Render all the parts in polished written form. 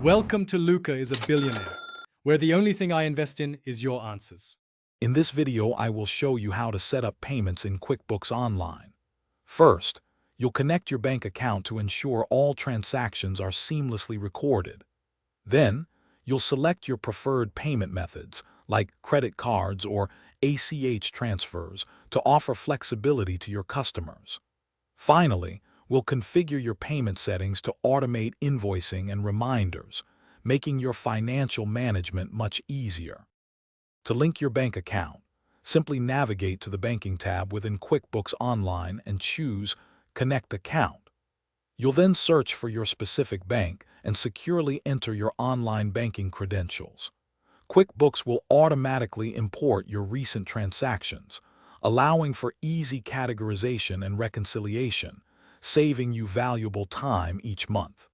Welcome to Luca is a Billionaire, where the only thing I invest in is your answers. In this video, I will show you how to set up payments in QuickBooks Online. First, you'll connect your bank account to ensure all transactions are seamlessly recorded. Then, you'll select your preferred payment methods, like credit cards or ACH transfers, to offer flexibility to your customers. Finally, we'll configure your payment settings to automate invoicing and reminders, making your financial management much easier. To link your bank account, simply navigate to the Banking tab within QuickBooks Online and choose Connect Account. You'll then search for your specific bank and securely enter your online banking credentials. QuickBooks will automatically import your recent transactions, allowing for easy categorization and reconciliation, saving you valuable time each month.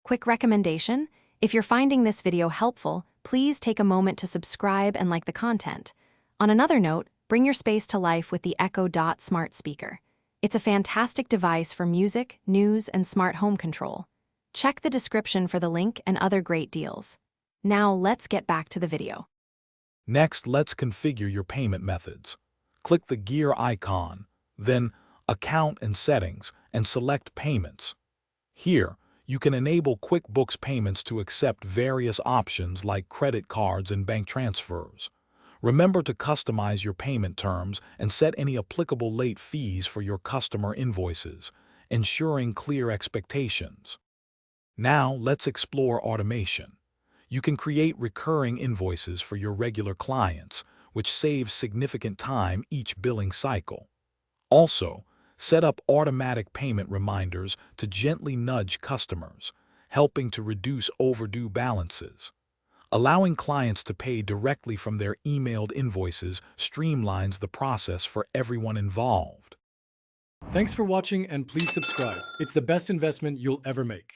Quick recommendation: if you're finding this video helpful, please take a moment to subscribe and like the content. On another note, bring your space to life with the Echo Dot smart speaker. It's a fantastic device for music, news, and smart home control. Check the description for the link and other great deals. Now let's get back to the video. Next, let's configure your payment methods. Click the gear icon, then Account and Settings, and select Payments. Here, you can enable QuickBooks payments to accept various options like credit cards and bank transfers. Remember to customize your payment terms and set any applicable late fees for your customer invoices, ensuring clear expectations. Now, let's explore automation. You can create recurring invoices for your regular clients, which saves significant time each billing cycle. Also, set up automatic payment reminders to gently nudge customers, helping to reduce overdue balances. Allowing clients to pay directly from their emailed invoices streamlines the process for everyone involved. Thanks for watching and please subscribe. It's the best investment you'll ever make.